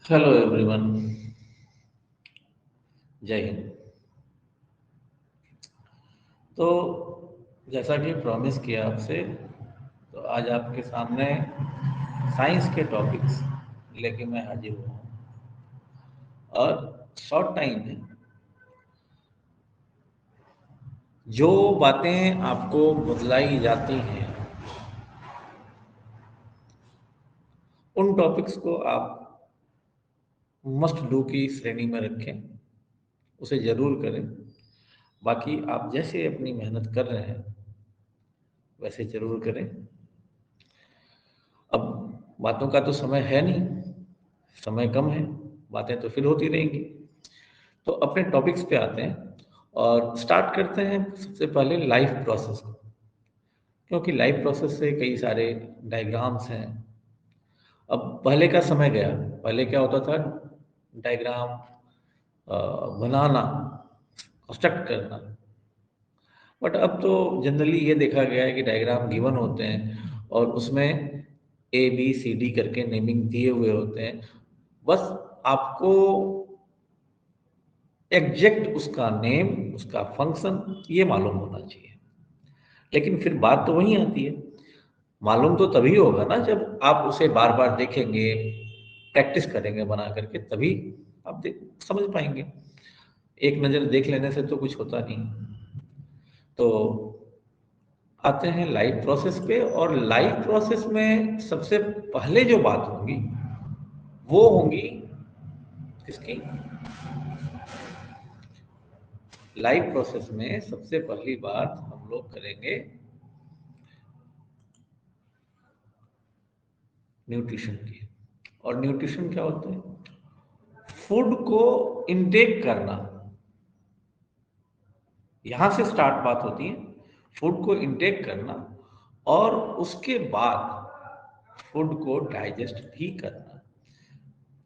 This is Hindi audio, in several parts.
Hello everyone. जय हिंद। तो जैसा कि प्रॉमिस किया आपसे, तो आज आपके सामने साइंस के टॉपिक्स लेके मैं हाजिर हुआ हूँ। और शॉर्ट टाइम में जो बातें आपको बतलाई जाती हैं, उन टॉपिक्स को आप मस्ट डू की श्रेणी में रखें, उसे ज़रूर करें। बाकी आप जैसे अपनी मेहनत कर रहे हैं वैसे ज़रूर करें। अब बातों का तो समय है नहीं, समय कम है, बातें तो फिर होती रहेंगी। तो अपने टॉपिक्स पे आते हैं और स्टार्ट करते हैं सबसे पहले लाइफ प्रोसेस को, क्योंकि लाइफ प्रोसेस से कई सारे डायग्राम्स हैं। अब पहले का समय गया, पहले क्या होता था, डायग्राम बनाना, कंस्ट्रक्ट करना। बट अब तो जनरली ये देखा गया है कि डायग्राम गिवन होते हैं और उसमें ए बी सी डी करके नेमिंग दिए हुए होते हैं। बस आपको एग्जैक्ट उसका नेम, उसका फंक्शन ये मालूम होना चाहिए। लेकिन फिर बात तो वही आती है, मालूम तो तभी होगा ना जब आप उसे बार बार देखेंगे, प्रैक्टिस करेंगे बना करके, तभी आप समझ पाएंगे। एक नज़र देख लेने से तो कुछ होता नहीं। तो आते हैं लाइफ प्रोसेस पे, और लाइफ प्रोसेस में सबसे पहले जो बात होगी वो होगी किसकी? लाइफ प्रोसेस में सबसे पहली बात हम लोग करेंगे न्यूट्रिशन की। और न्यूट्रिशन क्या होता है? फूड को इनटेक करना, यहां से स्टार्ट बात होती है। फूड को इनटेक करना और उसके बाद फूड को डाइजेस्ट भी करना।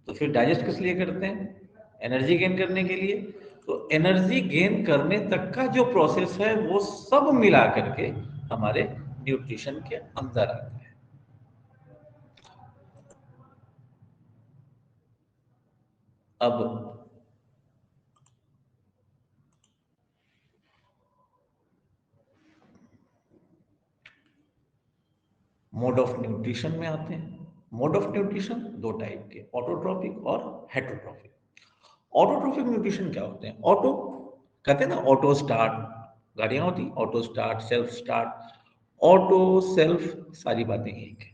तो फिर डाइजेस्ट किस लिए करते हैं? एनर्जी गेन करने के लिए। तो एनर्जी गेन करने तक का जो प्रोसेस है वो सब मिला करके हमारे न्यूट्रिशन के अंदर आता है। अब मोड ऑफ न्यूट्रिशन में आते हैं। मोड ऑफ न्यूट्रिशन दो टाइप के, ऑटोट्रॉपिक और हेटरोट्रॉपिक। ऑटोट्रॉपिक न्यूट्रिशन क्या होते हैं? ऑटो कहते हैं ना, ऑटो स्टार्ट, गाड़ियां होती, auto start, self start, auto, self, सारी बातें एक है।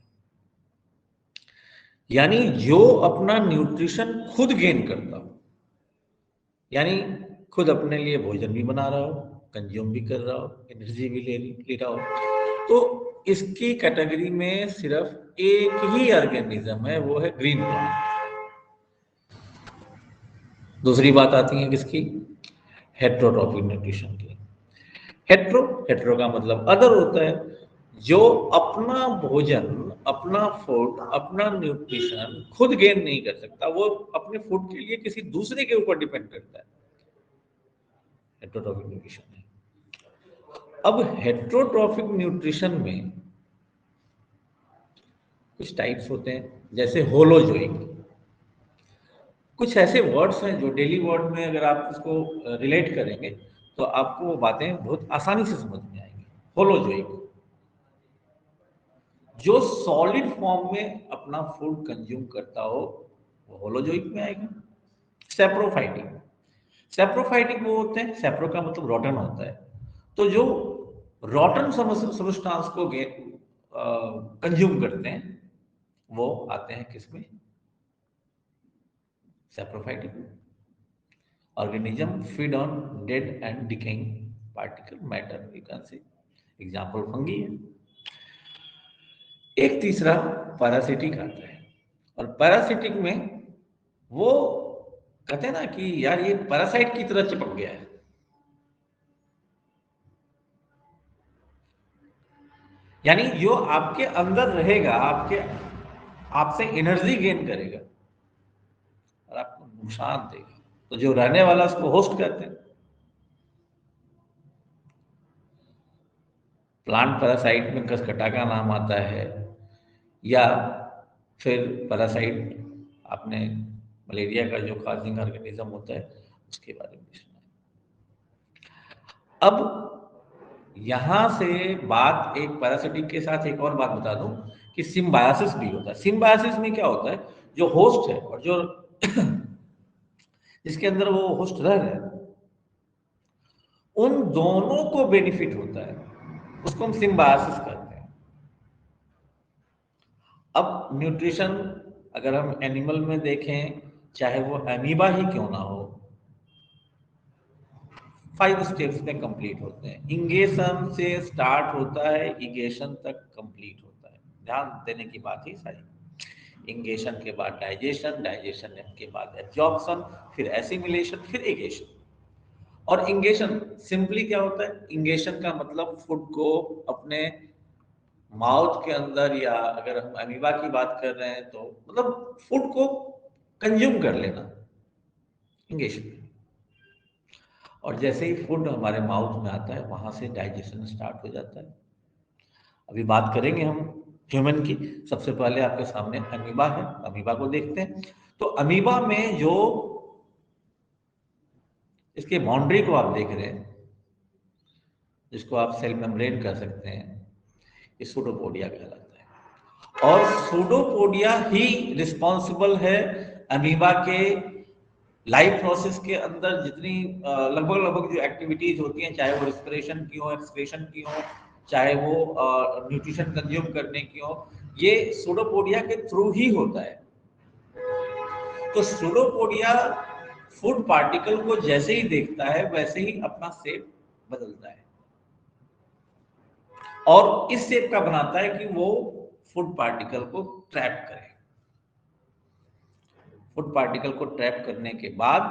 यानी जो अपना न्यूट्रिशन खुद गेन करता हो, यानी खुद अपने लिए भोजन भी बना रहा हो, कंज्यूम भी कर रहा हो, एनर्जी भी ले रहा हो, तो इसकी कैटेगरी में सिर्फ एक ही ऑर्गेनिज्म है, वो है ग्रीन प्लांट। दूसरी बात आती है किसकी? हेट्रोट्रॉपिक न्यूट्रिशन की। हेट्रो, हेट्रो का मतलब अदर होता है। जो अपना भोजन, अपना फूड, अपना न्यूट्रिशन खुद गेन नहीं कर सकता, वो अपने फूड के लिए किसी दूसरे के ऊपर डिपेंड करता है, हेट्रोट्रॉपिक न्यूट्रिशन है। अब हेट्रोट्रॉपिक न्यूट्रिशन में कुछ टाइप्स होते हैं, जैसे होलोजोइक। कुछ ऐसे वर्ड्स हैं जो डेली वर्ड में अगर आप उसको रिलेट करेंगे तो आपको वो बातें बहुत आसानी से समझ में आएंगी। होलोजोइक, जो सॉलिड फॉर्म में अपना फूड कंज्यूम करता हो वो होलोजोइक में आएगा। सेप्रोफाइटिक, सेप्रोफाइटिक वो होते हैं, सेप्रो का मतलब रॉटन होता है, तो जो रॉटन सबस्टांस को कंज्यूम करते हैं वो आते हैं किसमें? सेप्रोफाइटिक में। Organism feed on dead and decaying particle matter, you can say example fungi है। एक तीसरा पैरासिटिक आता है, और पैरासिटिक में वो कहते हैं ना कि यार ये पैरासाइट की तरह चिपक गया है, यानी जो आपके अंदर रहेगा, आपके आपसे एनर्जी गेन करेगा और आपको नुकसान देगा। तो जो रहने वाला उसको होस्ट कहते हैं। प्लांट पैरासाइट में कसकटा का नाम आता है, या फिर पैरासाइट आपने मलेरिया का जो कॉजिंग ऑर्गेनिज्म होता है उसके बारे में भी सुना है। अब यहां से बात एक पैरासिटिक के साथ एक और बात बता दूं कि सिम्बायोसिस भी होता है। सिम्बायोसिस में क्या होता है, जो होस्ट है और जो जिसके अंदर वो होस्ट रह रहे हैं, उन दोनों को बेनिफिट होता है, उसको हम सिम्बायोसिस कहते हैं। अब न्यूट्रिशन अगर हम एनिमल में देखें, चाहे वो अमीबा ही क्यों ना हो, 5 स्टेप्स में कंप्लीट होते हैं। इंगेशन से स्टार्ट होता है, इगेशन तक कंप्लीट होता है। ध्यान देने की बात ही सारी। इंगेशन के बाद डाइजेशन, डाइजेशन के बाद एब्जॉर्प्शन, फिर एसिमिलेशन, फिर इगेशन। और इंगेशन सिंपली क्या होता है, इंगेशन का मतलब फूड को अपने माउथ के अंदर, या अगर हम अमीबा की बात कर रहे हैं तो मतलब फूड को कंज्यूम कर लेना, इंगेशन। और जैसे ही फूड हमारे माउथ में आता है वहां से डाइजेशन स्टार्ट हो जाता है। अभी बात करेंगे हम ह्यूमन की। सबसे पहले आपके सामने अमीबा है, अमीबा को देखते हैं। तो अमीबा में जो इसके बाउंड्री को आप देख रहे हैं, जिसको आप सेल मेम्ब्रेन कह सकते हैं, ये सूडोपोडिया कहलाता है। और सूडोपोडिया ही रिस्पॉन्सिबल है अमीबा के लाइफ प्रोसेस के अंदर जितनी लगभग लगभग जो एक्टिविटीज होती हैं, चाहे वो रिस्पिरेशन की हो, एक्सक्रीशन की हो, चाहे वो न्यूट्रिशन कंज्यूम करने की हो, ये सूडोपोडिया के थ्रू ही होता है। तो सूडोपोडिया फूड पार्टिकल को जैसे ही देखता है वैसे ही अपना शेप बदलता है, और इस शेप का बनाता है कि वो फूड पार्टिकल को ट्रैप करे। फूड पार्टिकल को ट्रैप करने के बाद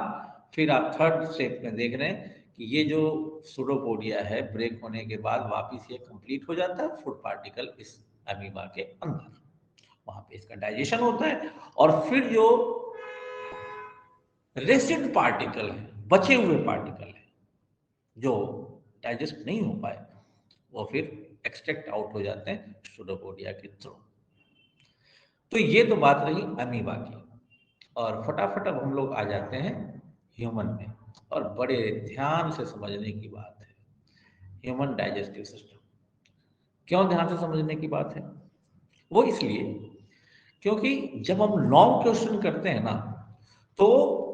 फिर आप थर्ड स्टेप में देख रहे हैं कि ये जो सूडोपोडिया है, ब्रेक होने के बाद वापस ये कंप्लीट हो जाता है फूड पार्टिकल इस अमीबा के अंदर। वहां पे इसका डाइजेशन होता है, और फिर जो रेसिड पार्टिकल है, बचे हुए पार्टिकल है जो डाइजेस्ट नहीं हो पाए, वो फिर एक्सट्रैक्ट आउट हो जाते हैं सूडोपोडिया के थ्रू। तो ये तो बात रही अमीबा की। और फटाफट अब हम लोग आ जाते हैं ह्यूमन में, और बड़े ध्यान से समझने की बात है ह्यूमन डाइजेस्टिव सिस्टम। क्यों ध्यान से समझने की बात है? वो इसलिए क्योंकि जब हम लॉन्ग क्वेश्चन करते हैं ना, तो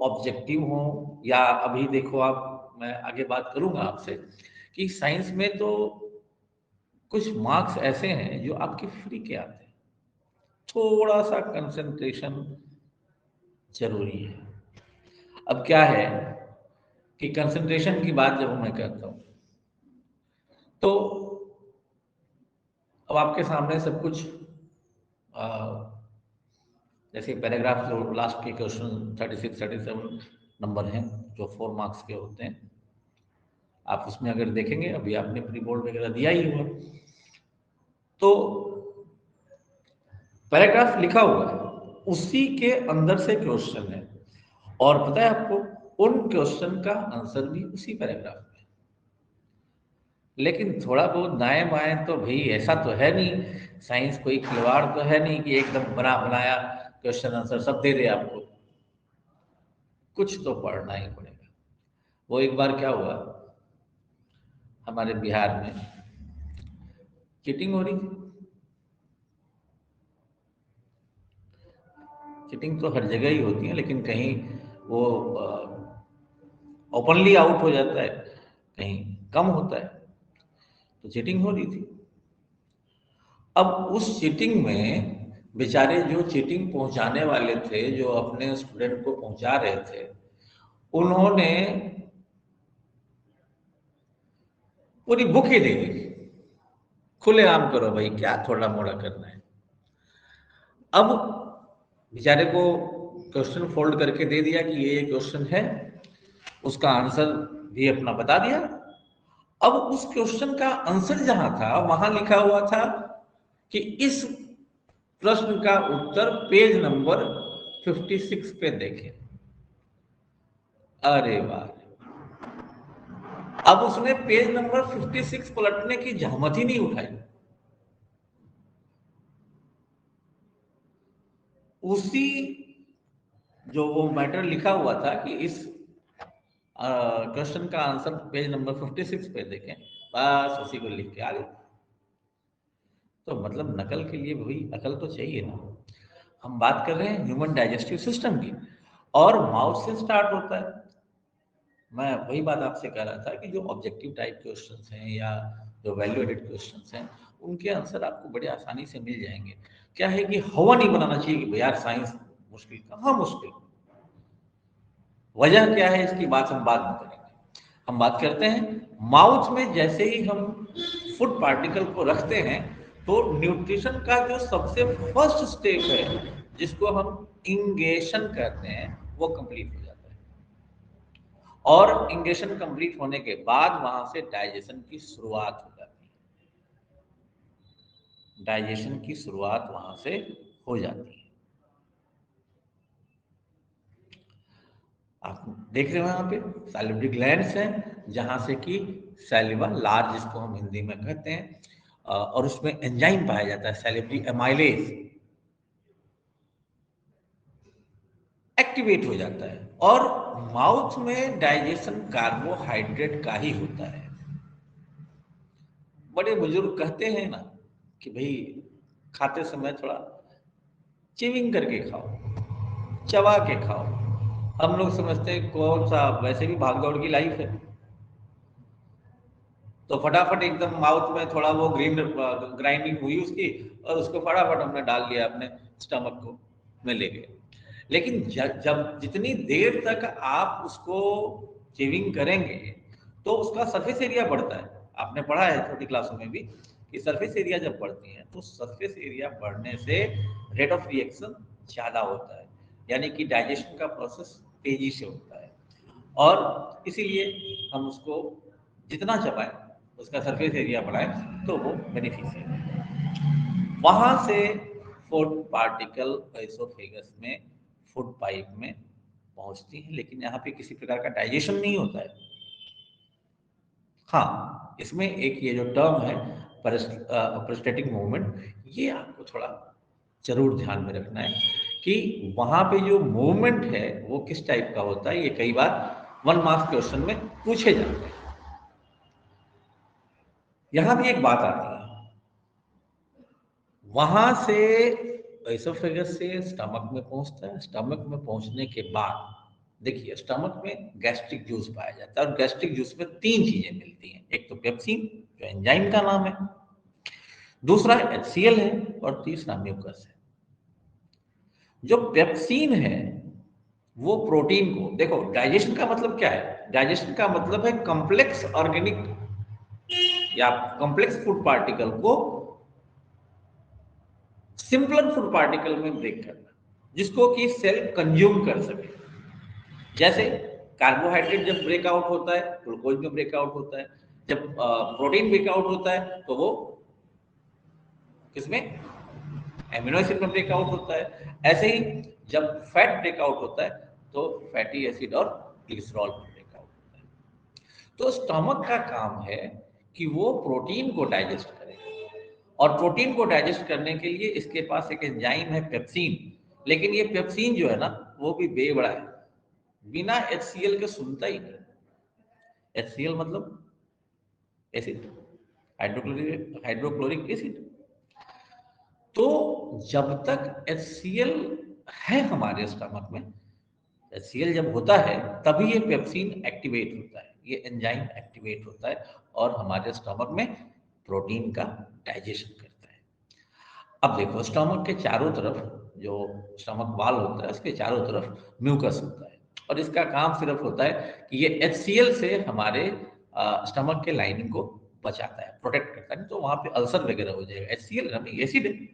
ऑब्जेक्टिव हो या अभी देखो आप, मैं आगे बात करूंगा आपसे कि साइंस में तो कुछ मार्क्स ऐसे हैं जो आपके फ्री के आते हैं। थोड़ा सा कंसंट्रेशन जरूरी है। अब क्या है कि कंसंट्रेशन की बात जब मैं करता हूं, तो अब आपके सामने सब कुछ आ, जैसे पैराग्राफ जो लास्ट के क्वेश्चन 36 37 नंबर हैं जो 4 मार्क्स के होते हैं, आप उसमें अगर देखेंगे, अभी आपने प्री बोर्ड वगैरह दिया ही हुआ, तो पैराग्राफ लिखा हुआ है, उसी के अंदर से क्वेश्चन है। और पता है आपको, उन क्वेश्चन का आंसर भी उसी पैराग्राफ में। लेकिन थोड़ा बहुत दाएं बाएं तो भाई ऐसा तो है नहीं, साइंस कोई खिलवाड़ तो है नहीं कि एकदम बना बनाया क्वेश्चन आंसर सब दे दे आपको। कुछ तो पढ़ना ही पड़ेगा। वो एक बार क्या हुआ, हमारे बिहार में चीटिंग हो रही थी। चीटिंग तो हर जगह ही होती है, लेकिन कहीं वो ओपनली आउट हो जाता है, कहीं कम होता है। तो चीटिंग हो रही थी। अब उस चीटिंग में बेचारे जो चीटिंग पहुंचाने वाले थे, जो अपने स्टूडेंट को पहुंचा रहे थे, उन्होंने पूरी बुक ही दे दी। खुले आम करो भाई, क्या थोड़ा मोड़ा करना है। अब बेचारे को क्वेश्चन फोल्ड करके दे दिया कि ये क्वेश्चन है, उसका आंसर भी अपना बता दिया। अब उस क्वेश्चन का आंसर जहां था वहां लिखा हुआ था कि इस प्रश्न का उत्तर पेज नंबर 56 पे देखें। अरे वाह! अब उसने पेज नंबर 56 पलटने की जहमत ही नहीं उठाई। उसी जो वो मैटर लिखा हुआ था कि इस क्वेश्चन का आंसर पेज नंबर 56 पे देखें, बस उसी को लिख के आ गए। तो मतलब नकल के लिए वही अकल तो चाहिए ना। हम बात कर रहे हैं ह्यूमन डाइजेस्टिव सिस्टम की, और माउथ से स्टार्ट होता है। मैं वही बात आपसे कह रहा था कि जो ऑब्जेक्टिव टाइप क्वेश्चंस हैं या जो वैल्यू एडेड क्वेश्चंस हैं, उनके आंसर आपको बड़े आसानी से मिल जाएंगे। क्या है कि हवा नहीं बनाना चाहिए कि यार साइंस मुश्किल, कहाँ मुश्किल, वजह क्या है इसकी बात हम बाद में करेंगे। हम बात करते हैं माउथ में जैसे ही हम फूड पार्टिकल को रखते हैं, तो न्यूट्रिशन का जो सबसे फर्स्ट स्टेप है जिसको हम इंगेशन कहते हैं, वो कंप्लीट हो जाता है। और इंगेशन कंप्लीट होने के बाद वहां से डाइजेशन की शुरुआत हो जाती है। डाइजेशन की शुरुआत वहां से हो जाती है। आप देख रहे हो यहाँ पे सैलिवरी ग्लैंड्स हैं, जहां से कि सैलिवा लार्ज जिसको हम हिंदी में कहते हैं, और उसमें एंजाइम पाया जाता है सैलिवरी एमाइलेज, एक्टिवेट हो जाता है। और माउथ में डाइजेशन कार्बोहाइड्रेट का ही होता है। बड़े बुजुर्ग कहते हैं ना कि भाई खाते समय थोड़ा चिविंग करके खाओ, चबा के खाओ। हम लोग समझते हैं कौन सा, वैसे भी भागदौड़ की लाइफ है, तो फटाफट एकदम माउथ में थोड़ा वो ग्राइंडिंग हुई उसकी, और उसको फटाफट हमने डाल लिया अपने स्टमक को में ले गए। लेकिन जब जितनी देर तक आप उसको चेविंग करेंगे, तो उसका सरफेस एरिया बढ़ता है। आपने पढ़ा है छोटी क्लासों में भी कि सरफेस एरिया जब बढ़ती है, तो सरफेस एरिया बढ़ने से रेट ऑफ रिएक्शन ज्यादा होता है, यानी कि डाइजेशन का प्रोसेस तेजी से होता है। और इसीलिए हम उसको जितना चबाएं, उसका सरफेस एरिया बढ़ाएं, तो वो बेनिफिशियल है। वहां से फूड पार्टिकल एसोफेगस में, फूड पाइप में पहुंचती है, लेकिन यहाँ पे किसी प्रकार का डाइजेशन नहीं होता है। हाँ, इसमें एक ये जो टर्म है पेरिस्टेटिक मूवमेंट, ये आपको थोड़ा जरूर ध्यान में रखना है कि वहां पे जो मूवमेंट है वो किस टाइप का होता है। ये कई बार 1 मार्क्स क्वेश्चन में पूछे जाते हैं। यहां भी एक बात आती है, वहां से एसोफेगस से स्टमक में पहुंचता है। स्टमक में पहुंचने के बाद देखिए, स्टमक में गैस्ट्रिक जूस पाया जाता है, और गैस्ट्रिक जूस में 3 चीजें मिलती हैं। एक तो पेप्सिन, जो एंजाइम का नाम है, दूसरा HCl है, और तीसरा म्यूकस है। जो पेप्सिन है वो प्रोटीन को, देखो डाइजेशन का मतलब क्या है, डाइजेशन का मतलब है कॉम्प्लेक्स ऑर्गेनिक या कॉम्प्लेक्स फूड पार्टिकल को सिंपलर फूड पार्टिकल में ब्रेक करना, जिसको कि सेल कंज्यूम कर सके। जैसे कार्बोहाइड्रेट जब ब्रेकआउट होता है, ग्लूकोज में ब्रेकआउट होता है। जब प्रोटीन ब्रेकआउट होता है, तो वो किसमें, एमिनो एसिड में ब्रेकआउट होता है। ऐसे ही जब फैट ब्रेकआउट होता है, तो फैटी एसिड और ग्लिसरॉल में ब्रेकआउट होता है। तो स्टमक का काम है कि वो प्रोटीन को डाइजेस्ट करे, और प्रोटीन को डाइजेस्ट करने के लिए इसके पास एक एंजाइम है पेप्सिन। लेकिन ये पेप्सिन जो है ना, वो भी बेवड़ा है, बिना HCl के सुनता ही नहीं। HCl मतलब एसिड, हाइड्रोक्लोरिक हाइड्रोक्लोरिक एसिड। तो जब तक HCl है हमारे स्टमक में, HCl जब होता है तभी ये पेप्सिन एक्टिवेट होता है, ये एंजाइम एक्टिवेट होता है, और हमारे स्टमक में प्रोटीन का डाइजेशन करता है। अब देखो, स्टमक के चारों तरफ जो स्टमक वाल होता है, उसके चारों तरफ म्यूकस होता है, और इसका काम सिर्फ होता है कि ये HCl से हमारे स्टमक के लाइनिंग को बचाता है, प्रोटेक्ट करता है। नहीं तो वहां पे अल्सर वगैरह हो जाएगा। HCl हमें एसिड है।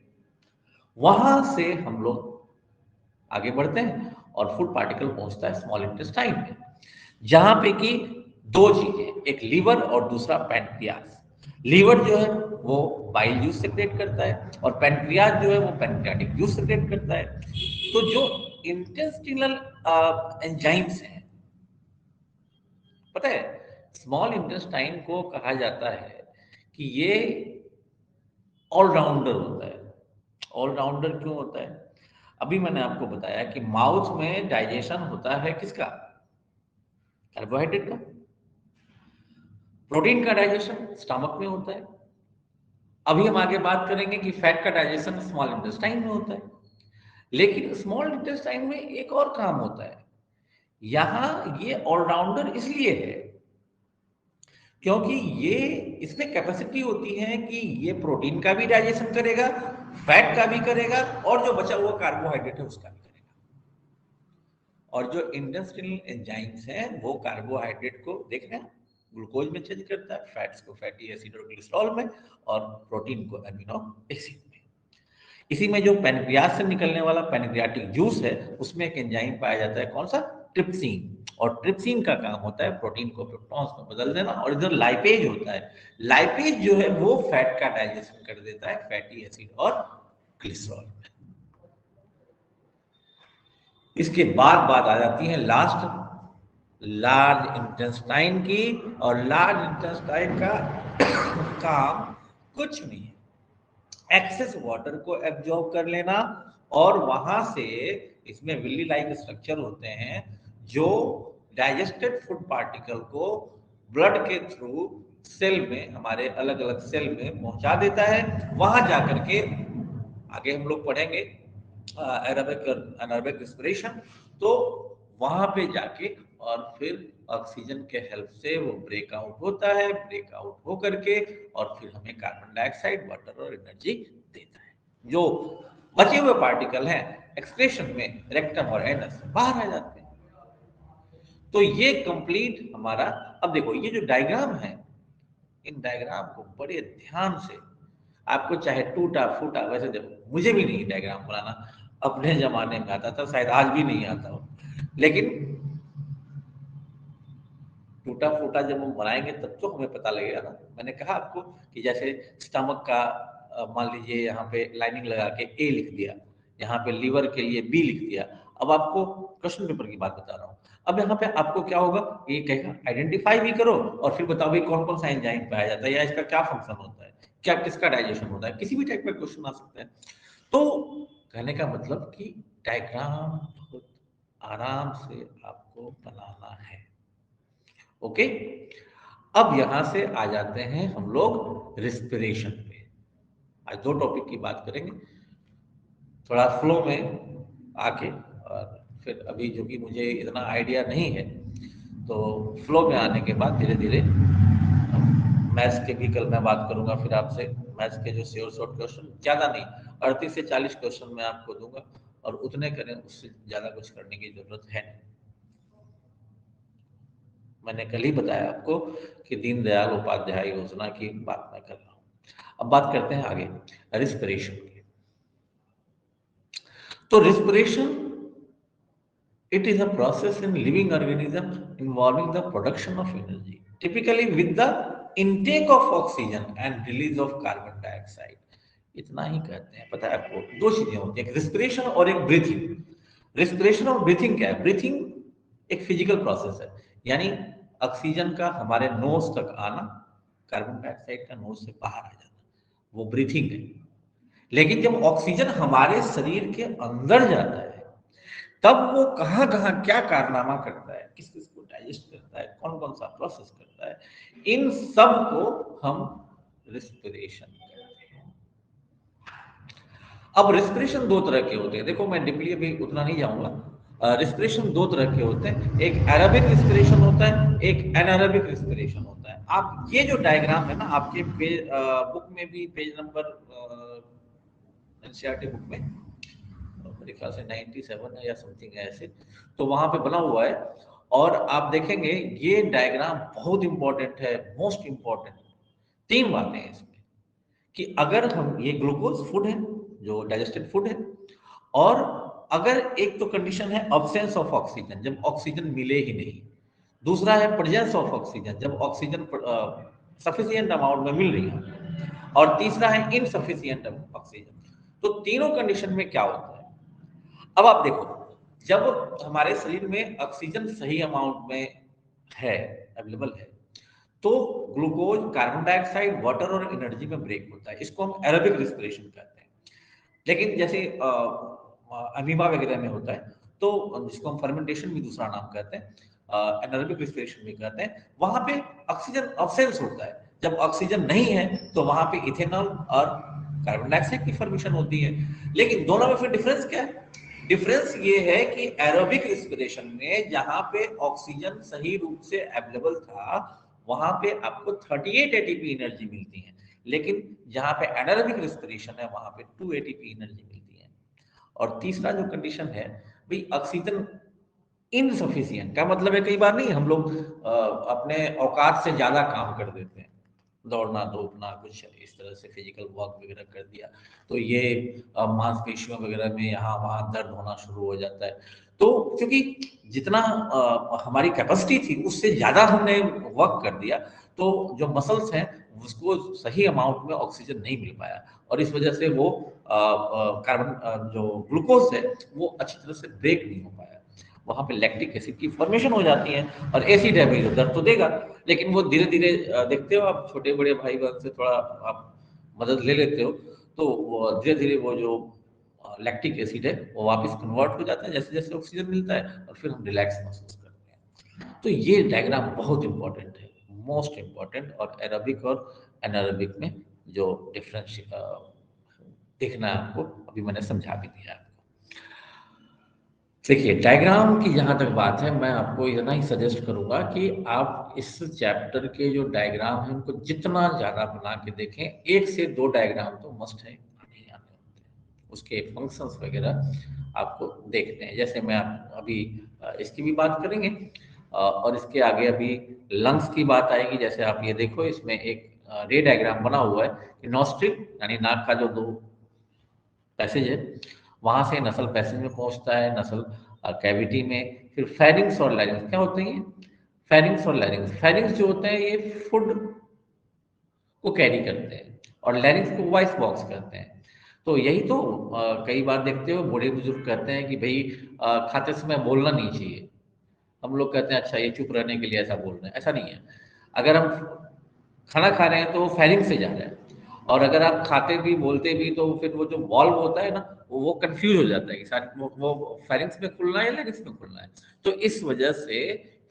वहां से हम लोग आगे बढ़ते हैं, और फूड पार्टिकल पहुंचता है स्मॉल इंटेस्टाइन में, जहां पे कि 2 चीजें, एक लीवर और दूसरा पैनक्रियाज। लीवर जो है वो बाइल जूस सेक्रेट करता है, और पैनक्रियाज जो है वो पैनक्रियाटिक जूस सेक्रेट करता है। तो जो इंटेस्टिनल एंजाइम्स हैं, पता है, स्मॉल इंटेस्टाइन को कहा जाता है कि ये ऑलराउंडर होता है। ऑलराउंडर क्यों होता है? अभी मैंने आपको बताया कि माउथ में डाइजेशन होता है किसका? कार्बोहाइड्रेट का। प्रोटीन का डाइजेशन स्टमक में होता है। अभी हम आगे बात करेंगे कि फैट का डाइजेशन स्मॉल इंटेस्टाइन में होता है। लेकिन स्मॉल इंटेस्टाइन में एक और काम होता है। यहां ये ऑलराउंडर इसलिए है क्योंकि ये इसमें कैपेसिटी होती है कि ये प्रोटीन का भी डाइजेशन करेगा, फैट का भी करेगा और जो बचा हुआ कार्बोहाइड्रेट है उसका भी करेगा। और जो इंडस्ट्रियल एंजाइम्स हैं वो कार्बोहाइड्रेट को देख रहे हैं ग्लूकोज में चेंज करता है, फैट्स को फैटी एसिड और ग्लिसरॉल में, और प्रोटीन को एमिनो एसिड में। इसी में जो पैनक्रियाज से निकलने वाला पैनक्रियाटिक जूस है उसमें एक एंजाइम पाया जाता है, कौन सा? ट्रिप्सिन। और ट्रिप्सिन का काम होता है प्रोटीन को प्रोटॉन्स में बदल देना। और इधर लाइपेज होता है, लाइपेज जो है वो फैट का डाइजेशन कर देता है, फैटी एसिड और ग्लिसरॉल में। इसके बाद बात आ जाती है लास्ट लार्ज इंटेस्टाइन की। और लार्ज इंटेस्टाइन का काम कुछ नहीं है, एक्सेस वाटर को एब्जॉर्ब कर लेना, और वहां से इसमें विली लाइक स्ट्रक्चर होते हैं जो डाइजेस्टेड फूड पार्टिकल को ब्लड के थ्रू सेल में, हमारे अलग अलग सेल में पहुंचा देता है। वहां जाकर के आगे हम लोग पढ़ेंगे एरोबिक एनारोबिक रिस्पिरेशन, तो वहां पे जाके और फिर ऑक्सीजन के हेल्प से वो ब्रेकआउट होता है, ब्रेकआउट हो करके और फिर हमें कार्बन डाइऑक्साइड, वाटर और एनर्जी देता है। जो बचे हुए पार्टिकल हैं एक्सक्रेशन में रेक्टम और एनस बाहर आ जाते हैं। तो ये कंप्लीट हमारा, अब देखो ये जो डायग्राम है, इन डायग्राम को बड़े ध्यान से, आपको चाहे टूटा फूटा, वैसे देखो मुझे भी नहीं डायग्राम बनाना अपने जमाने में आता था, शायद आज भी नहीं आता हो, लेकिन टूटा फूटा जब हम बनाएंगे तब तो हमें पता लगेगा ना। मैंने कहा आपको कि जैसे स्टमक का मान लीजिए यहाँ पे लाइनिंग लगा के ए लिख दिया, यहाँ पे लीवर के लिए बी लिख दिया। अब आपको क्वेश्चन पेपर की बात बता रहा हूँ। अब यहाँ पे आपको क्या होगा, ये कहेगा आइडेंटिफाई भी करो और फिर बताओ भाई कौन कौन सा एंजाइम पाया जाता है या इसका क्या फंक्शन होता है, क्या किसका डाइजेशन होता है, किसी भी टाइप का क्वेश्चन आ सकता है। तो कहने का मतलब कि डायग्राम बहुत आराम से आपको बनाना है। ओके, अब यहां से आ जाते हैं हम लोग रिस्पिरेशन पे। आज दो टॉपिक की बात करेंगे थोड़ा फ्लो में आके, और फिर अभी जो कि मुझे इतना आइडिया नहीं है, तो फ्लो में आने के बाद धीरे धीरे मैथ्स के भी कल मैं बात करूंगा फिर आपसे। मैथ्स के जो श्योर शॉर्ट क्वेश्चन, ज्यादा नहीं, 38 से 40 क्वेश्चन मैं आपको दूंगा और उतने करें, उससे ज्यादा कुछ करने की जरूरत है नहीं। मैंने कल ही बताया आपको कि दीनदयाल उपाध्याय योजना की बात मैं कर रहा हूं। अब बात करते हैं आगे रिस्पिरेशन की। तो respiration, it is a process in living organism involving the production of energy, typically with the intake of oxygen and release of carbon dioxide. इतना ही कहते हैं। पता है आपको दो चीजें होती हैं, एक रिस्पिरेशन और एक ब्रीथिंग। रिस्पिरेशन और ब्रीथिंग क्या है? ब्रीथिंग एक फिजिकल प्रोसेस है, यानी ऑक्सीजन का हमारे नोज तक आना, कार्बन डाइऑक्साइड का नोज से बाहर आ जाना, वो ब्रीथिंग है। लेकिन जब ऑक्सीजन हमारे शरीर के अंदर जाता है तब वो कहाँ कहाँ क्या कारनामा करता है, किस किस को डाइजेस्ट करता है, कौन कौन सा प्रोसेस करता है, इन सब को हम रिस्पिरेशन कहते हैं। अब रिस्पिरेशन दो तरह के होते हैं, देखो मैं डीपली अभी उतना नहीं जाऊंगा। रिस्पिरेशन दो तरह के होते हैं, एक एरोबिक रिस्पिरेशन होता है, एक एनारोबिक रिस्पिरेशन होता है। आप ये जो डायग्राम है ना आपके बुक में भी पेज नंबर एनसीईआरटी बुक में मेरे ख्याल से 97 है या समथिंग है ऐसे, तो वहां पे बना हुआ है। और आप देखेंगे ये डायग्राम बहुत इंपॉर्टेंट है, मोस्ट इंपॉर्टेंट। तीन बातें हैं इसमें कि अगर हम, ये ग्लूकोज फूड है जो डाइजेस्टेड फूड है, और अगर एक तो कंडीशन है ऑब्सेंस ऑफ ऑक्सीजन, जब ऑक्सीजन मिले ही नहीं। दूसरा है प्रेजेंस ऑफ ऑक्सीजन, जब ऑक्सीजन सफिशिएंट अमाउंट में मिल रही है। और तीसरा है इनसफिशिएंट ऑक्सीजन। तो तीनों कंडीशन में क्या होता है, अब आप देखो, जब हमारे शरीर में ऑक्सीजन सही अमाउंट में है, अवेलेबल है, तो ग्लूकोज, कार्बन डाइऑक्साइड, वाटर और एनर्जी में ब्रेक होता है। इसको हम एरोबिक रिस्पिरेशन कहते हैं। लेकिन जैसे अमीबा वगैरह में होता है, तो जिसको हम फर्मेंटेशन भी दूसरा नाम कहते हैं, एनारोबिक रेस्पिरेशन भी कहते हैं, वहां पे ऑक्सीजन अब्सेंस होता है। जब ऑक्सीजन नहीं है तो वहां पे इथेनॉल और कार्बन डाइऑक्साइड की फॉर्मेशन होती है। लेकिन दोनों में फिर डिफरेंस क्या है? डिफरेंस ये है कि एरोबिक रेस्पिरेशन में जहां पे ऑक्सीजन सही रूप से अवेलेबल था, वहां पे आपको 38 एटीपी एनर्जी मिलती है, लेकिन जहां पे एनारोबिक रेस्पिरेशन है वहां पे 2 एटीपी एनर्जी मिलती है। और तीसरा जो कंडीशन है भाई, ऑक्सीजन इनसफिशियंट का मतलब है कई बार नहीं हम लोग अपने औकात से ज्यादा काम कर देते हैं, दौड़ना धूपना कुछ इस तरह से फिजिकल वर्क वगैरह कर दिया, तो ये मांसपेशियों वगैरह में यहाँ वहाँ दर्द होना शुरू हो जाता है। तो क्योंकि जितना हमारी कैपेसिटी थी उससे ज्यादा हमने वर्क कर दिया, तो जो मसल्स हैं उसको सही अमाउंट में ऑक्सीजन नहीं मिल पाया, और इस वजह से वो कार्बन जो ग्लूकोज है वो अच्छी तरह से ब्रेक नहीं हो पाया। वहां पे लैक्टिक एसिड की फॉर्मेशन हो जाती है, और एसिड है भाई, दर्द तो देगा, लेकिन वो धीरे धीरे देखते हो आप, छोटे बड़े भाई बहन से थोड़ा आप मदद ले लेते हो, तो वो धीरे धीरे वो जो लैक्टिक एसिड है वो वापस कन्वर्ट हो जाता है जैसे जैसे ऑक्सीजन मिलता है, और फिर हम रिलैक्स महसूस करते हैं। तो ये डायग्राम बहुत इंपॉर्टेंट है, मोस्ट इंपॉर्टेंट, और एरोबिक और एनारोबिक में जो डिफरेंस देखना है आपको, अभी मैंने समझा भी दिया आपको। देखिए, डायग्राम की जहाँ तक बात है, मैं आपको इतना ही सजेस्ट करूंगा कि आप इस चैप्टर के जो डायग्राम है उनको जितना ज़्यादा बना के देखें, 1 से 2 डायग्राम तो मस्ट है, आने ही आने होते हैं। उसके फंक्शंस वगैरह आपको देखते हैं, जैसे मैं अभी इसकी भी बात करेंगे, और इसके आगे अभी लंग्स की बात आएगी। जैसे आप ये देखो, इसमें एक रे डायग्राम बना हुआ है कि नॉस्ट्रिल यानी नाक का जो 2 पैसेज है, वहां से नसल पैसेज में पहुंचता है, नसल कैविटी में, फिर फेरिंग्स और लैरिंग्स क्या होते हैं? फेरिंग्स और लैरिंग्स, फेरिंग्स जो होते हैं ये फूड को कैरी करते हैं, और लैरिंग्स को वॉइस बॉक्स कहते हैं। तो यही तो कई बार देखते हो बूढ़े बुजुर्ग कहते हैं कि भाई खाते समय बोलना नहीं चाहिए। हम लोग कहते हैं अच्छा ये चुप रहने के लिए ऐसा बोल रहे हैं, ऐसा नहीं है। अगर हम खाना खा रहे हैं तो वो फेरिंग से जा रहा है, और अगर आप खाते भी बोलते भी तो फिर वो जो वॉल्व होता है ना, वो कंफ्यूज हो जाता है कि शायद वो फेरिंग्स में खुलना है या लैरिंग्स में खुलना है। तो इस वजह से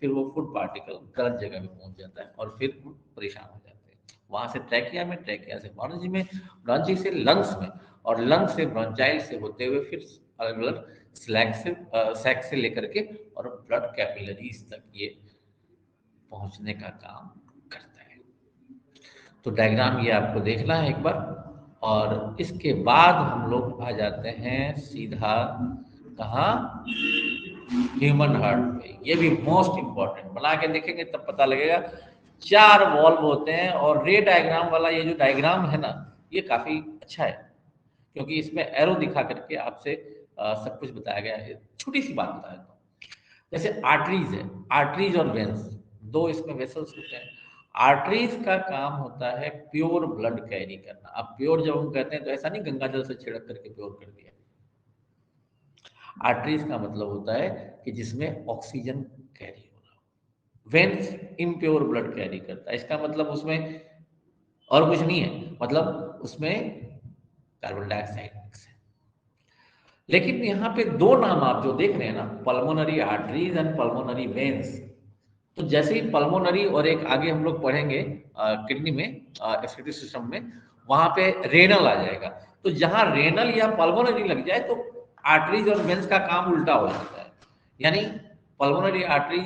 फिर वो फूड पार्टिकल गलत जगह में पहुंच जाता है, और फिर हम परेशान हो जाते हैं। वहां से ट्रैकिया में, ट्रैकिया से ब्रॉन्जी में, ब्रॉन्जी से लंग्स में, और लंग्स से ब्रॉन्चाइल से होते हुए फिर अलग अलग सैक से लेकर के और ब्लड कैपिलरीज तक ये पहुंचने का काम करता है। तो डायग्राम ये आपको देखना है एक बार, और इसके बाद हम लोग आ जाते हैं सीधा कहाँ? ह्यूमन हार्ट पे। ये भी मोस्ट इंपॉर्टेंट, बना के देखेंगे तब पता लगेगा। 4 वॉल्व होते हैं, और रे डायग्राम वाला ये जो डायग्राम है ना, ये काफी अच्छा है, क्योंकि इसमें एरो दिखा करके आपसे सब कुछ बताया गया है। छोटी सी बात बता देता हूँ, जैसे आर्टरीज है, आर्टरीज और वेन्स, 2 इसमें वेसल्स होते हैं। आर्टरीज का काम होता है प्योर ब्लड कैरी करना। अब प्योर जब हम कहते हैं तो ऐसा नहीं गंगा जल से छिड़क करके प्योर कर दिया। आर्टरीज का मतलब होता है कि जिसमें ऑक्सीजन कैरी होना। वेन्स इम्प्योर ब्लड कैरी करता है, इसका मतलब उसमें और कुछ नहीं है, मतलब उसमें कार्बन डाइऑक्साइड मिक्स है। लेकिन यहाँ पे 2 नाम आप जो देख रहे हैं ना, pulmonary arteries and pulmonary veins, तो जैसे ही पल्मोनरी, और एक आगे हम लोग पढ़ेंगे किडनी में, एक्सक्रीटरी सिस्टम में, वहां पे रेनल आ जाएगा। तो जहां रेनल या पल्मोनरी लग जाए तो आर्टरीज और वेन्स का काम उल्टा हो जाता है। यानी पल्मोनरी आर्टरी,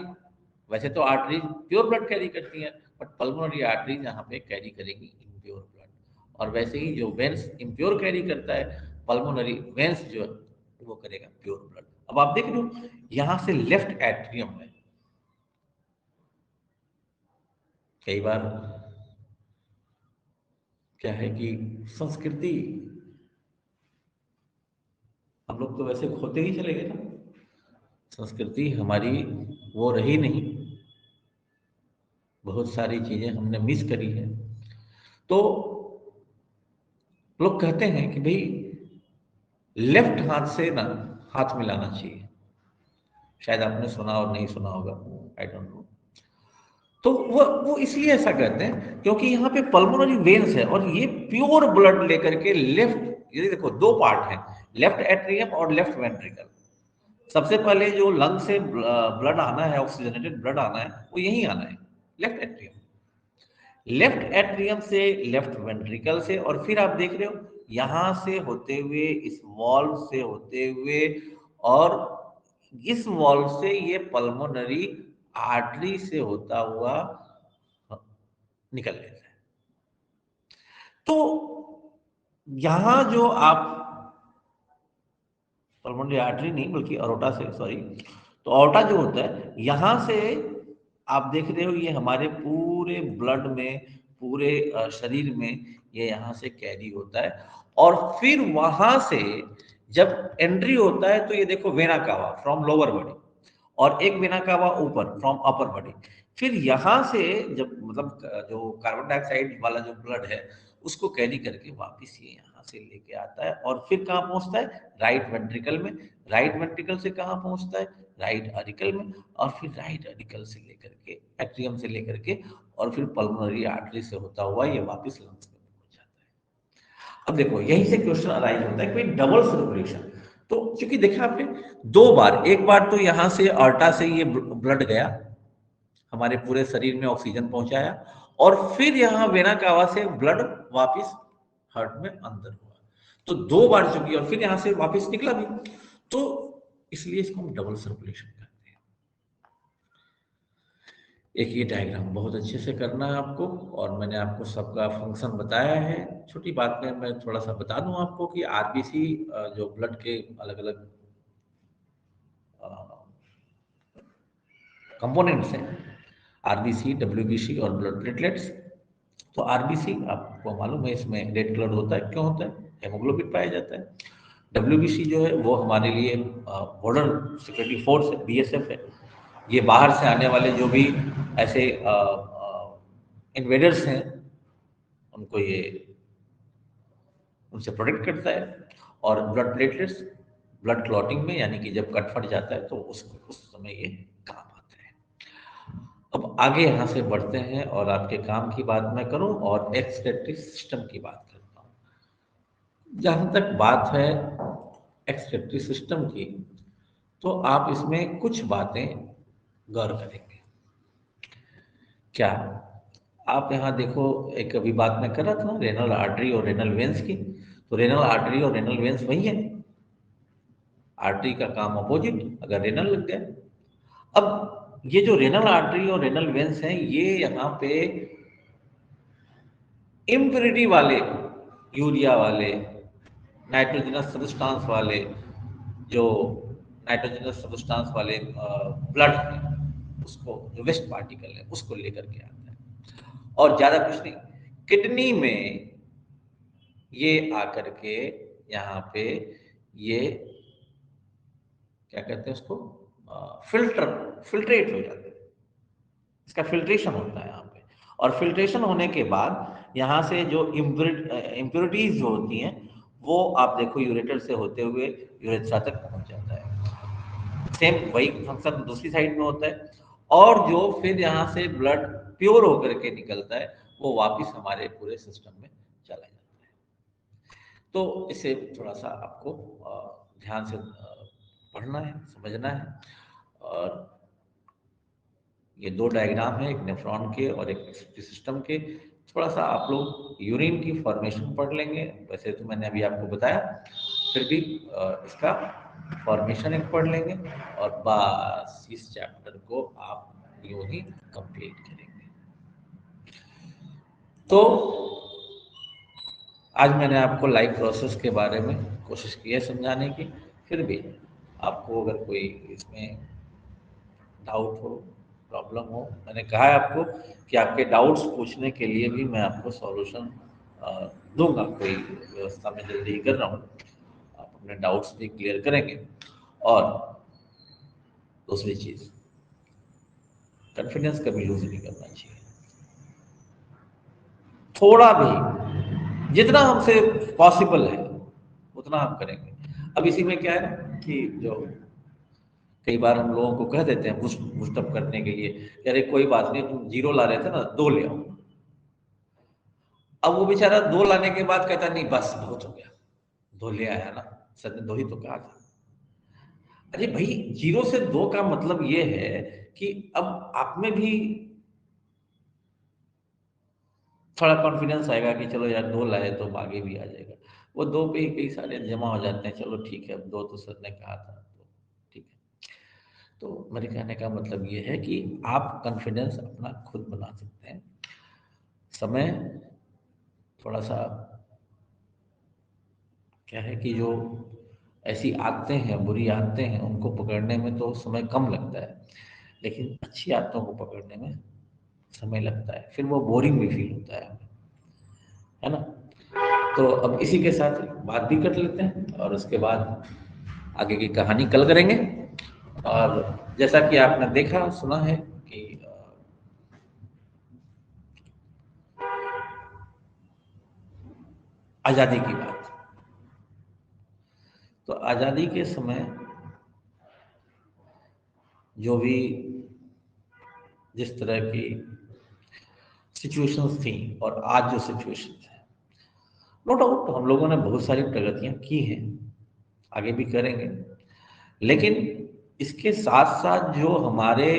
वैसे तो आर्टरीज प्योर ब्लड कैरी करती हैं, बट पल्मोनरी आर्टरीज यहाँ पे कैरी करेगी इम्प्योर ब्लड, और वैसे ही जो वेन्स इम्प्योर कैरी करता है, पल्मोनरी वेन्स जो है वो करेगा प्योर ब्लड। अब आप देख लो, यहाँ से लेफ्ट एट्रियम है। कई बार क्या है कि संस्कृति, हम लोग तो वैसे खोते ही चले गए ना, संस्कृति हमारी वो रही नहीं, बहुत सारी चीजें हमने मिस करी है। तो लोग कहते हैं कि भाई लेफ्ट हाथ से ना हाथ मिलाना चाहिए, शायद आपने सुना और नहीं सुना होगा, आई डोंट नो। तो वो इसलिए ऐसा कहते हैं क्योंकि यहाँ पे पल्मोनरी वेन्स है, और ये प्योर ब्लड लेकर के लेफ्ट, ये देखो 2 पार्ट है, लेफ्ट एट्रियम और लेफ्ट वेंट्रिकल। सबसे पहले जो लंग से ब्लड आना है, ऑक्सीजनेटेड ब्लड आना है, वो यही आना है, लेफ्ट एट्रियम। लेफ्ट एट्रियम से लेफ्ट वेंट्रिकल से, और फिर आप देख रहे हो यहां से होते हुए, इस वॉल्व से होते हुए, और इस वॉल्व से ये पल्मोनरी आर्टरी से होता हुआ निकल लेता है। तो यहां जो आप पल्मोनरी आर्टरी नहीं बल्कि अरोटा से, सॉरी, तो अरोटा जो होता है यहां से आप देख रहे हो, ये हमारे पूरे ब्लड में, पूरे शरीर में ये यहाँ से कैरी होता है। और फिर वहां से जब एंट्री होता है तो ये देखो vena cava from lower body, और एक वेना कावा ऊपर फ्रॉम अपर बॉडी। फिर यहाँ से जब मतलब जो कार्बन डाइऑक्साइड वाला जो ब्लड है उसको कैरी करके वापस ये यहाँ से लेके आता है, और फिर कहाँ पहुंचता है, राइट वेंट्रिकल में। राइट वेंट्रिकल से कहाँ पहुंचता है, राइट एरिकल में, और फिर राइट एरिकल से लेकर के, एट्रियम से लेकर के, और फिर पल्मोनरी आर्टरी से होता हुआ ये वापस लंग्स में पहुंच जाता है। अब देखो यहीं से क्वेश्चन अराइज होता है कि डबल सर्कुलेशन। तो क्योंकि देखा आपने दो बार, एक बार तो यहां से अर्टा से ये ब्लड गया, हमारे पूरे शरीर में ऑक्सीजन पहुंचाया, और फिर यहाँ वेना कावा से ब्लड वापस हार्ट में अंदर हुआ। तो दो बार चुकी, और फिर यहां से वापस निकला भी, तो इसलिए इसको हम डबल सर्कुलेशन कहते हैं। एक ये डायग्राम बहुत अच्छे से करना है आपको, और मैंने आपको सबका फंक्शन बताया है। छोटी बात में मैं थोड़ा सा बता दूं आपको कि आरबीसी जो ब्लड के अलग अलग कंपोनेंट्स हैं, आरबीसी, डब्ल्यूबीसी और ब्लड प्लेटलेट्स। तो आरबीसी आपको मालूम है इसमें रेड कलर होता है, क्यों होता है, हेमोग्लोबिन पाया जाता है। डब्ल्यूबीसी जो है वो हमारे लिए बॉर्डर सिक्योरिटी फोर्स है, बीएसएफ है। ये बाहर से आने वाले जो भी ऐसे इन्वेडर्स हैं उनको ये, उनसे प्रोटेक्ट करता है। और ब्लड प्लेटलेट्स ब्लड क्लॉटिंग में, यानी कि जब कट फट जाता है तो उस समय ये काम आता है। अब आगे यहाँ से बढ़ते हैं, और आपके काम की बात मैं करूं और एक्सक्रीटरी सिस्टम की बात करता हूं। जहां तक बात है एक्सक्रीटरी सिस्टम की, तो आप इसमें कुछ बातें गौर करेंगे। क्या आप यहाँ देखो, एक अभी बात मैं कर रहा था ना रेनल आर्टरी और रेनल वेंस की, तो रेनल आर्टरी और रेनल वेंस वही है। आर्टरी का काम अपोजिट, अगर रेनल लग गया। अब ये जो रेनल आर्टरी और रेनल वेंस हैं, ये यहाँ पे इम्प्योरिटी वाले, यूरिया वाले, नाइट्रोजनस सब्सटेंस वाले, जो नाइट्रोजनस सब्सटेंस वाले ब्लड है, उसको जो वेस्ट पार्टिकल है उसको लेकर के आता है, और ज्यादा कुछ नहीं। किडनी में ये आकर के यहाँ पे ये क्या कहते हैं उसको, फिल्ट्रेट हो जाते हैं। इसका फिल्ट्रेशन होता है यहाँ पे, और फिल्ट्रेशन होने के बाद यहाँ से जो इम्प्योरिटीज जो होती हैं वो आप देखो यूरेटर से होते हुए यूरेथ्रा तक पहुंच जाता है। सेम वही फंक्शन दूसरी साइड में होता है, और जो फिर यहाँ से ब्लड प्योर होकर के निकलता है वो वापस हमारे पूरे सिस्टम में चला जाता है। तो इसे थोड़ा सा आपको ध्यान से पढ़ना है, समझना है। और ये दो डायग्राम है, एक नेफ्रॉन के और एक सिस्टम के। थोड़ा सा आप लोग यूरिन की फॉर्मेशन पढ़ लेंगे, वैसे तो मैंने अभी आपको बताया, फिर भी इसका फॉर्मेशन एक पढ़ लेंगे, और बस इस चैप्टर को आप यूं ही कंप्लीट करेंगे। तो आज मैंने आपको लाइफ प्रोसेस के बारे में कोशिश की है समझाने की। फिर भी आपको अगर कोई इसमें डाउट हो, प्रॉब्लम हो, मैंने कहा है आपको कि आपके डाउट्स पूछने के लिए भी मैं आपको सॉल्यूशन दूंगा। कोई व्यवस्था में जल्दी ही कर रहा हूँ, आप अपने डाउट्स भी क्लियर करेंगे। और दूसरी चीज, कॉन्फिडेंस कभी लूज नहीं करना चाहिए। थोड़ा भी जितना हमसे पॉसिबल है उतना हम करेंगे। अब इसी में क्या है कि जो कई बार हम लोगों को कह देते हैं बूस्ट अप करने के लिए, अरे कोई बात नहीं, तुम 0 ला रहे थे ना, 2 ले आओ। अब वो बेचारा 2 लाने के बाद कहता नहीं बस बहुत हो गया, 2 ले आया ना, सर ने 2 ही तो कहा था। अरे भाई 0 से 2 का मतलब ये है कि अब आप में भी थोड़ा कॉन्फिडेंस आएगा कि चलो यार 2 लाए तो आगे भी आ जाएगा। वो 2 पे ही कई सारे जमा हो जाते हैं, चलो ठीक है अब 2 तो सर ने कहा था तो ठीक है। तो मेरे कहने का मतलब ये है कि आप कॉन्फिडेंस अपना खुद बना सकते हैं। समय थोड़ा-सा क्या है कि जो ऐसी आदतें हैं, बुरी आदतें हैं, उनको पकड़ने में तो समय कम लगता है, लेकिन अच्छी आदतों को पकड़ने में समय लगता है, फिर वो बोरिंग भी फील होता है हमें, है ना? तो अब इसी के साथ बात भी कर लेते हैं और उसके बाद आगे की कहानी कल करेंगे। और जैसा कि आपने देखा सुना है कि आज़ादी की बात, तो आज़ादी के समय जो भी जिस तरह की सिचुएशंस थी और आज जो सिचुएशन है, नो डाउट हम लोगों ने बहुत सारी प्रगतियां की हैं, आगे भी करेंगे, लेकिन इसके साथ साथ जो हमारे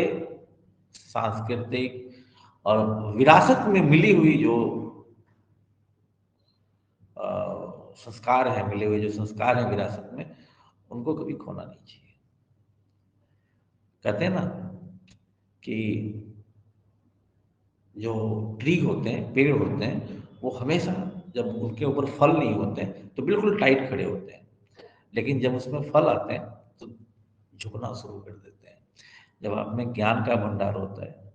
सांस्कृतिक और विरासत में मिली हुई जो संस्कार है, मिले हुए जो संस्कार हैं विरासत में, उनको कभी खोना नहीं चाहिए। कहते हैं ना कि जो ट्री होते हैं, पेड़ होते हैं, वो हमेशा जब उनके ऊपर फल नहीं होते हैं तो बिल्कुल टाइट खड़े होते हैं, लेकिन जब उसमें फल आते हैं तो झुकना शुरू कर देते हैं। जब आप में ज्ञान का भंडार होता है,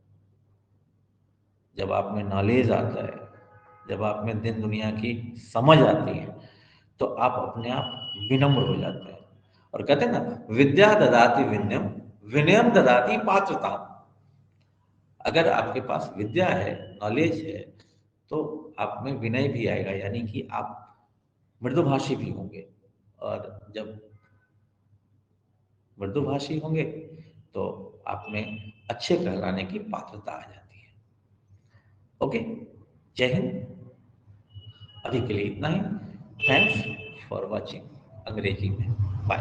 जब आप में नॉलेज आता है, जब आप में दिन दुनिया की समझ आती है, तो आप अपने आप विनम्र हो जाते हैं। और कहते हैं ना, विद्या ददाति विनयम, विनयम ददाति पात्रता। अगर आपके पास विद्या है, नॉलेज है, तो आप में विनय भी आएगा, यानी कि आप मृदुभाषी भी होंगे। और जब मृदुभाषी होंगे तो आप में अच्छे कहलाने की पात्रता आ जाती है। ओके, जय हिंद। अभी के लिए इतना ही। थैंक्स फॉर वॉचिंग अंग्रेजी में। बाय।